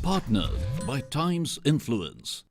Partnered by Time's influence.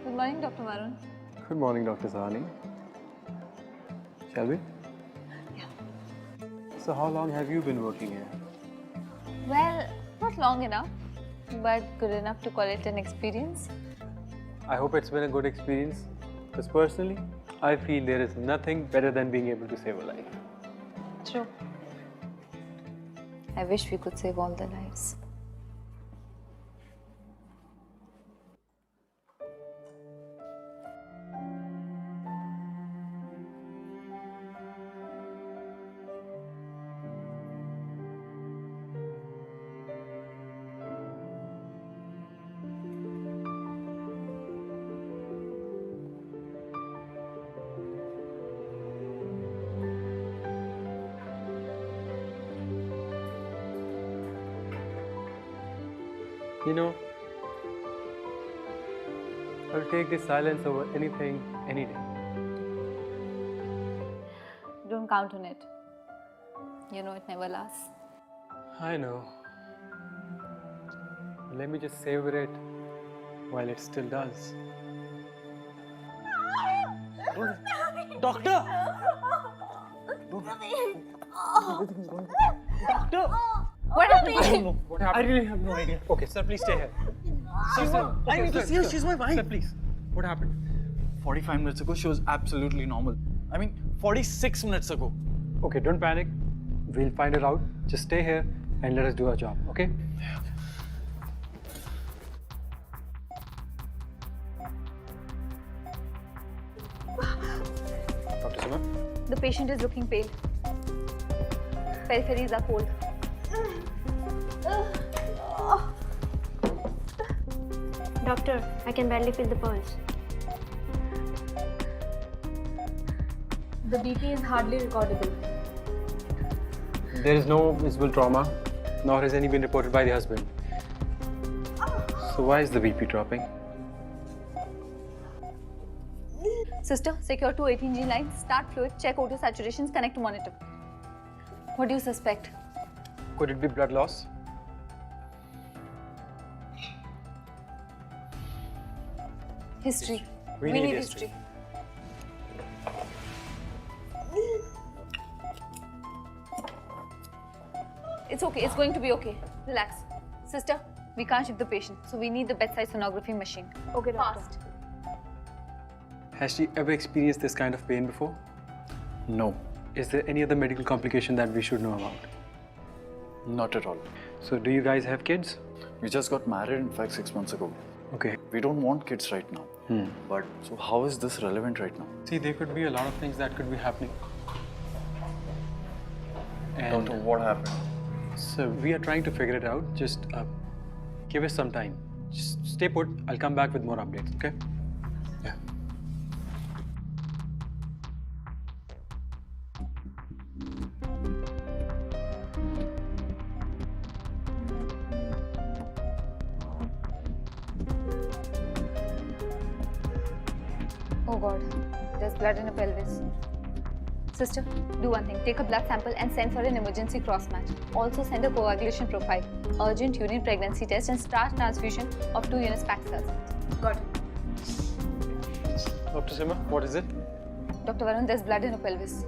Good morning, Dr. Varun. Good morning, Dr. Sahani. Shall we? Yeah. So how long have you been working here? Well, not long enough, but good enough to call it an experience. I hope it's been a good experience, because personally, I feel there is nothing better than being able to save a life. True. I wish we could save all the lives. You know, I'll take this silence over anything, any day. Don't count on it. You know it never lasts. I know. Let me just savor it while it still does. Doctor! Doctor! What happened? What happened? I really have no idea. Okay, sir, please stay here. Sir, I need to see her. She's my wife. Sir, please. What happened? 45 minutes ago, she was absolutely normal. I mean, 46 minutes ago. Okay, don't panic. We'll find her out. Just stay here and let us do our job, okay? Dr. Suma? The patient is looking pale. Peripheries are cold. Doctor, I can barely feel the pulse. The BP is hardly recordable. There is no visible trauma, nor has any been reported by the husband. So why is the BP dropping? Sister, secure 218G lines, start fluid, check O2 saturations, connect to monitor. What do you suspect? Could it be blood loss? History. We need history. It's okay, it's going to be okay. Relax. Sister, we can't shift the patient, so we need the bedside sonography machine. Okay, doctor. Fast. Has she ever experienced this kind of pain before? No, Is there any other medical complication that we should know about? not at all. So do you guys have kids? We just got married, in fact, 6 months ago. Okay. We don't want kids right now. But so how is this relevant right now? See, there could be a lot of things that could be happening. And Doctor, what happened? so we are trying to figure it out. Just give us some time. Just stay put. I'll come back with more updates, okay? Yeah. Oh God, there's blood in her pelvis. Sister, do one thing. Take a blood sample and send for an emergency cross-match. Also send a coagulation profile, urgent urine pregnancy test and start transfusion of 2 units packed cells. Got it. Dr. Sima, what is it? Dr. Varun, there's blood in her pelvis.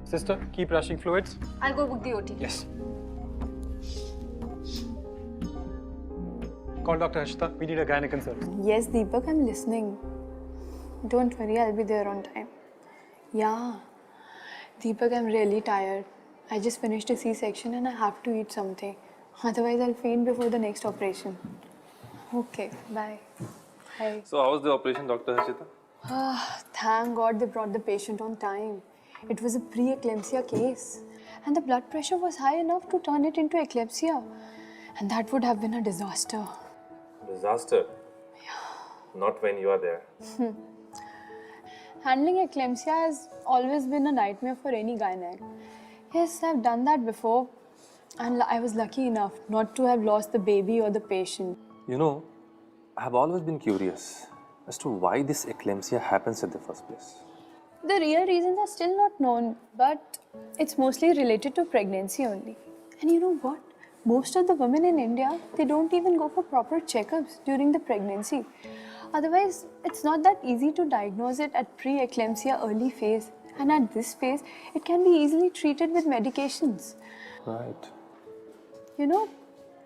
Sister, keep rushing fluids. I'll go book the OT. Yes. Call Dr. Harshita. We need a gynae consult. Yes, Deepak, I'm listening. Don't worry, I'll be there on time. Yeah. Deepak, I'm really tired. I just finished a C-section and I have to eat something. Otherwise, I'll faint before the next operation. Okay, bye. Bye. So, how was the operation, Dr. Harshita? Thank God they brought the patient on time. It was a pre-eclampsia case. And the blood pressure was high enough to turn it into eclampsia. And that would have been a disaster. Disaster? Yeah. Not when you are there. Handling eclampsia has always been a nightmare for any gynaec. Yes, I've done that before. And I was lucky enough not to have lost the baby or the patient. You know, I have always been curious as to why this eclampsia happens at the first place. The real reasons are still not known, but it's mostly related to pregnancy only. And you know what? Most of the women in India, they don't even go for proper checkups during the pregnancy. Otherwise, it's not that easy to diagnose it at pre-eclampsia early phase. And at this phase, it can be easily treated with medications. Right. You know,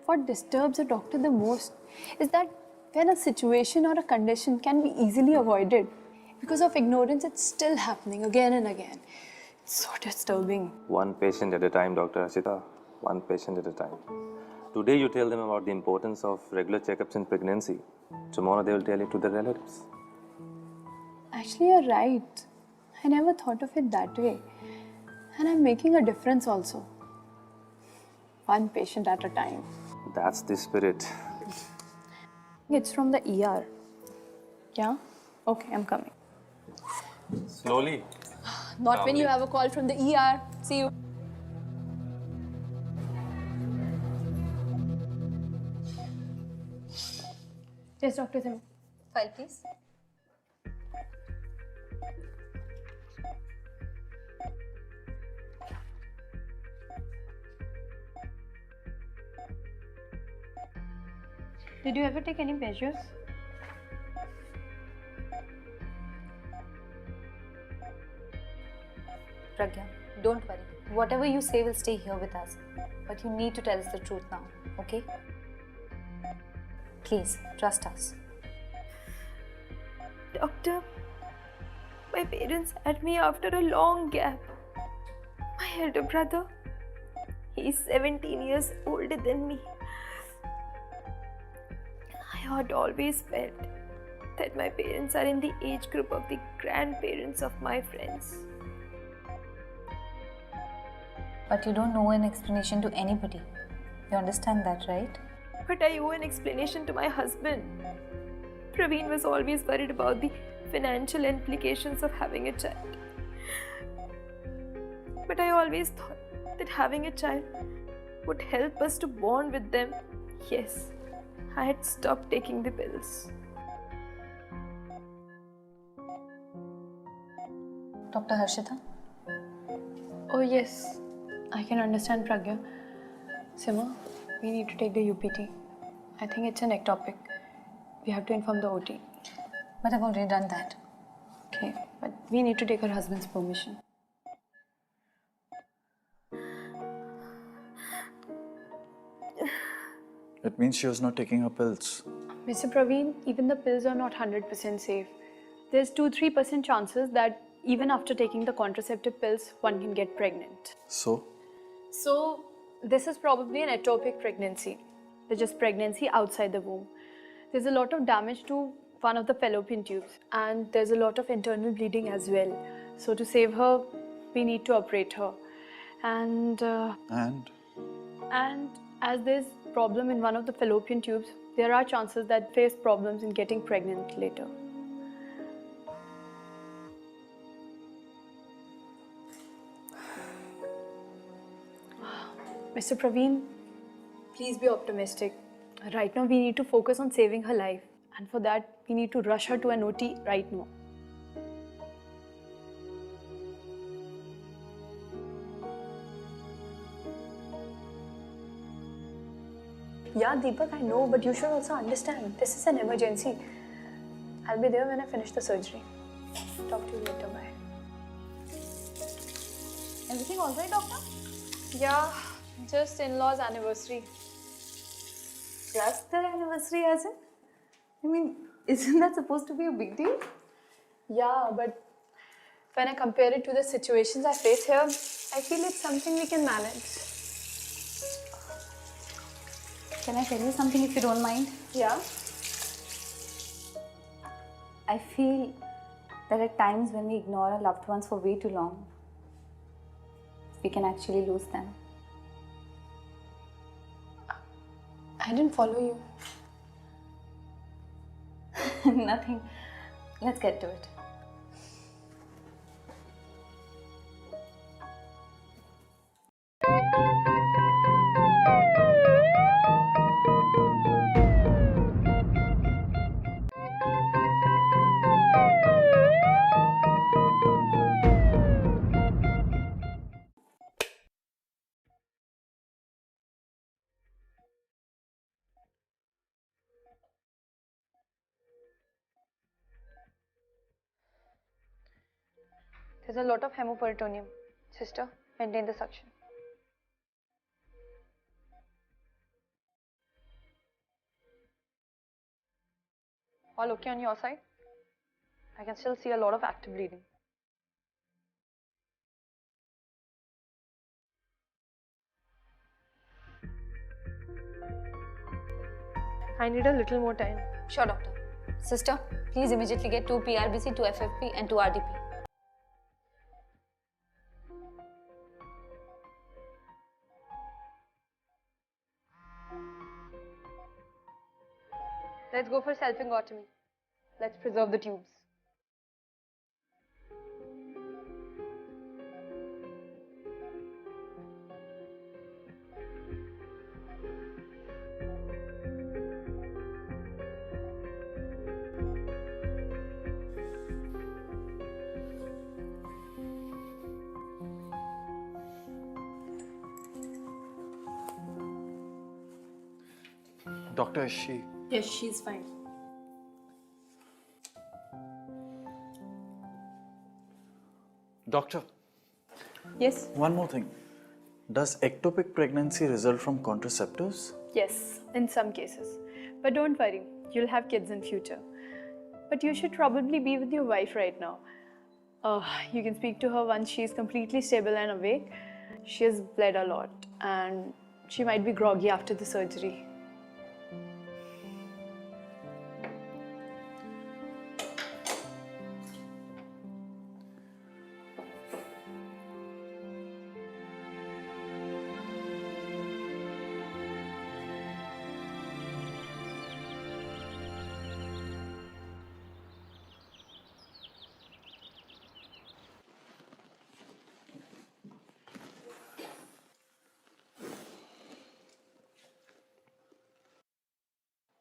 what disturbs a doctor the most is that when a situation or a condition can be easily avoided, because of ignorance, it's still happening again and again. It's so disturbing. One patient at a time, Dr. Harshita. One patient at a time. Today you tell them about the importance of regular checkups in pregnancy. Tomorrow they will tell it to their relatives. Actually, you're right. I never thought of it that way. And I'm making a difference also. One patient at a time. That's the spirit. It's from the ER. Yeah? Okay, I'm coming. Slowly. Not when you have a call from the ER. See you. Yes, Dr. Sim. File, please. Did you ever take any measures? Pragya, don't worry. Whatever you say will stay here with us. But you need to tell us the truth now, okay? Please, trust us. Doctor, my parents had me after a long gap. My elder brother, he's 17 years older than me. I had always felt that my parents are in the age group of the grandparents of my friends. But you don't know an explanation to anybody. You understand that, right? But I owe an explanation to my husband. Praveen was always worried about the financial implications of having a child. But I always thought that having a child would help us to bond with them. Yes, I had stopped taking the pills. Dr. Harshita? Oh, yes. I can understand, Pragya. Sima, we need to take the UPT. I think it's an ectopic. We have to inform the OT. But I've already done that. Okay, but we need to take her husband's permission. It means she was not taking her pills. Mr. Praveen, even the pills are not 100% safe. There's 2-3% chances that even after taking the contraceptive pills, one can get pregnant. So, This is probably an ectopic pregnancy. There's just pregnancy outside the womb. There's a lot of damage to one of the fallopian tubes, and there's a lot of internal bleeding as well. So to save her, we need to operate her. And as there's problem in one of the fallopian tubes, there are chances that face problems in getting pregnant later. Mr. Praveen, please be optimistic. Right now, we need to focus on saving her life. And for that, we need to rush her to an OT right now. Yeah, Deepak, I know, but you should also understand. This is an emergency. I'll be there when I finish the surgery. Talk to you later, bye. Everything all right, doctor? Yeah, just in-laws anniversary. Just their anniversary, as in? I mean, isn't that supposed to be a big deal? Yeah, but when I compare it to the situations I face here, I feel it's something we can manage. Can I tell you something if you don't mind? Yeah? I feel that at times when we ignore our loved ones for way too long, we can actually lose them. I didn't follow you. Nothing. Let's get to it. There's a lot of hemoperitoneum. Sister, maintain the suction. All okay on your side? I can still see a lot of active bleeding. I need a little more time. Sure, doctor. Sister, please immediately get 2 PRBC, 2 FFP and 2 RDP. Let's go for self-ingotomy. Let's preserve the tubes. Doctor, is she? Yes, she's fine. Doctor, Yes? one more thing. Does ectopic pregnancy result from contraceptives? Yes, in some cases. But don't worry, you'll have kids in future. But you should probably be with your wife right now. You can speak to her once she's completely stable and awake. She has bled a lot and she might be groggy after the surgery.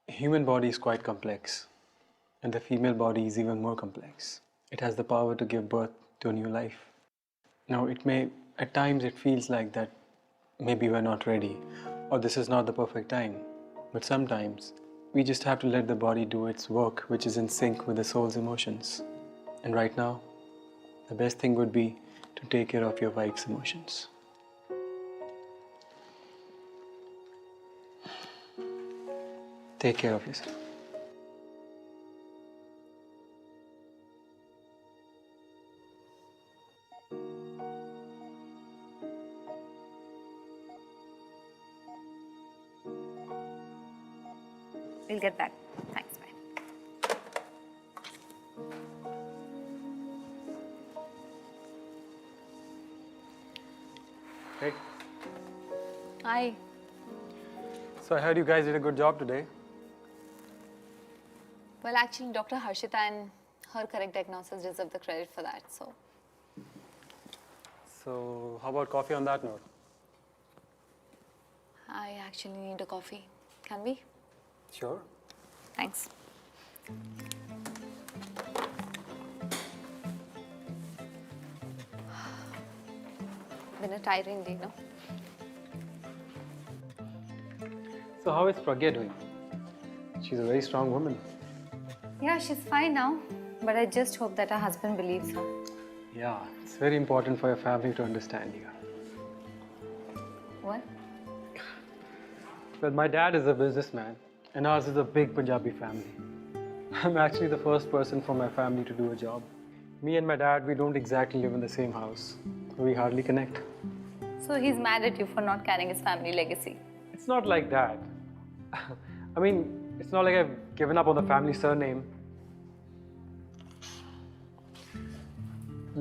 Human body is quite complex, and the female body is even more complex. It has the power to give birth to a new life. Now, at times it feels like that maybe we're not ready, or this is not the perfect time. But sometimes we just have to let the body do its work, which is in sync with the soul's emotions. And right now, the best thing would be to take care of your wife's emotions. Take care of yourself. We'll get back. Thanks, bye. Hey, Hi. so I heard you guys did a good job today. Well, actually, Dr. Harshita and her correct diagnosis deserve the credit for that, so. So, how about coffee on that note? I actually need a coffee. Can we? Sure. Thanks. Been a tiring day, no? So how is Pragya doing? She's a very strong woman. Yeah, she's fine now. But I just hope that her husband believes her. Yeah, it's very important for your family to understand you. What? Well, my dad is a businessman, and ours is a big Punjabi family. I'm actually the first person from my family to do a job. Me and my dad, we don't exactly live in the same house. We hardly connect. So he's mad at you for not carrying his family legacy. It's not like that. I mean, it's not like I've given up on the family surname.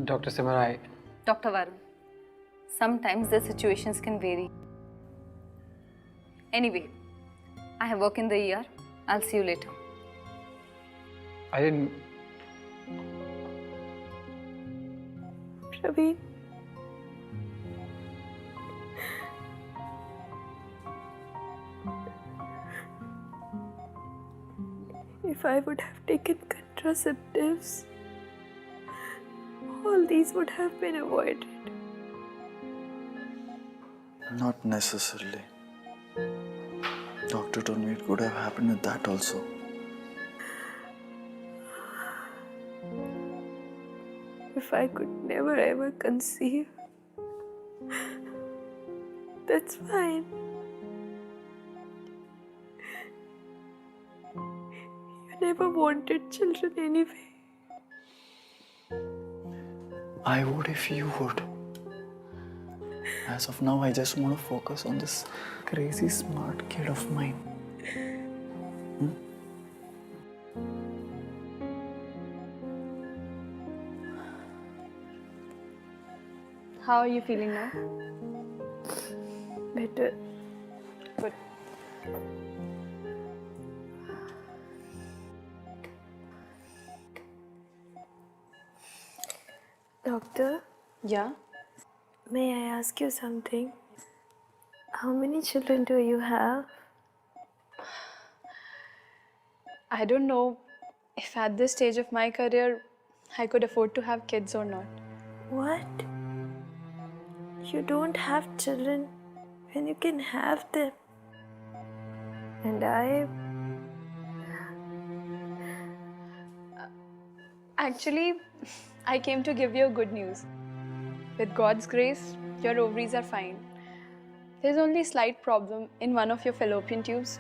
Dr. Simarai, Dr. Varun, sometimes the situations can vary. Anyway, I have work in the ER. I'll see you later. I didn't... Praveen. If I would have taken contraceptives, all these would have been avoided. Not necessarily. Doctor told me it could have happened with that also. If I could never ever conceive, that's fine. You never wanted children anyway. I would if you would. As of now, I just want to focus on this crazy smart kid of mine. How are you feeling now? Better. Good. Doctor, Yeah? may I ask you something? How many children do you have? I don't know if at this stage of my career I could afford to have kids or not. What? You don't have children when you can have them. And Actually, I came to give you good news. With God's grace, your ovaries are fine. There's only a slight problem in one of your fallopian tubes.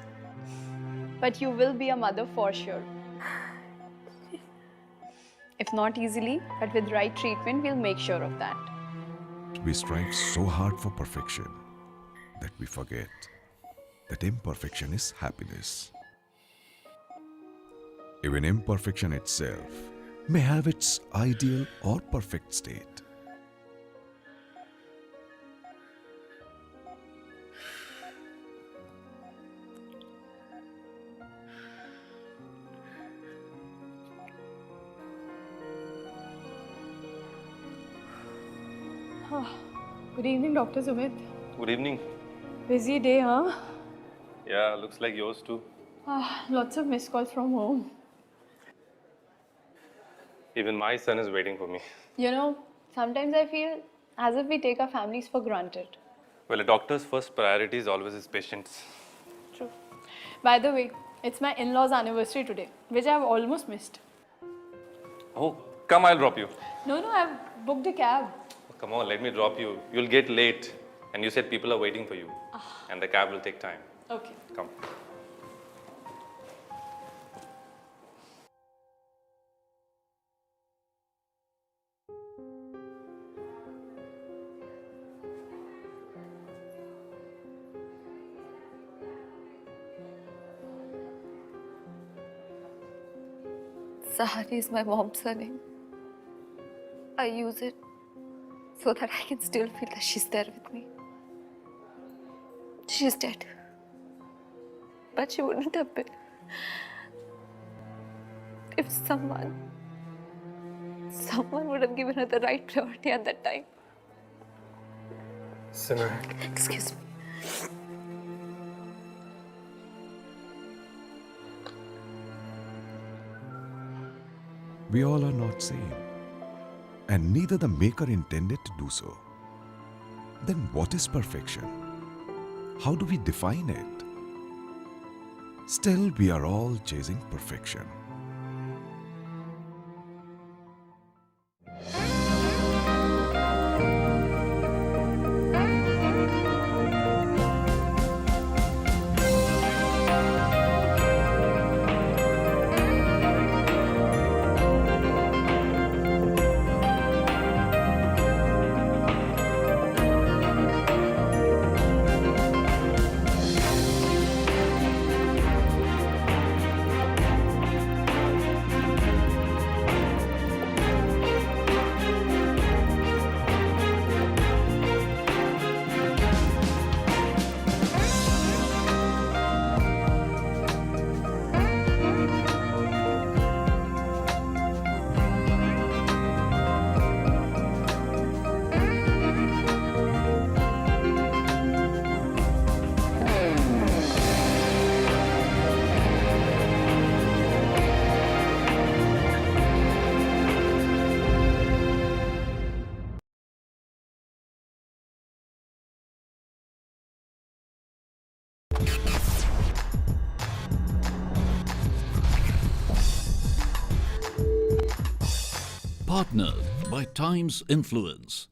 But you will be a mother for sure. If not easily, but with right treatment, we'll make sure of that. We strive so hard for perfection that we forget that imperfection is happiness. Even imperfection itself may have its ideal or perfect state. Good evening, Dr. Sumit. Good evening. Busy day, huh? Yeah, looks like yours too. Lots of missed calls from home. Even my son is waiting for me. You know, sometimes I feel as if we take our families for granted. Well, a doctor's first priority is always his patients. True. By the way, it's my in-laws' anniversary today, which I've almost missed. Oh, come, I'll drop you. No, I've booked a cab. Come on, let me drop you. You'll get late. And you said people are waiting for you. And the cab will take time. Okay. Come. Sahari is my mom's surname. I use it so that I can still feel that she's there with me. She's dead. But she wouldn't have been if someone would have given her the right priority at that time. Simarai. Excuse me. We all are not same. And neither the Maker intended to do so. Then what is perfection? How do we define it? Still, we are all chasing perfection. Partnered by time's influence.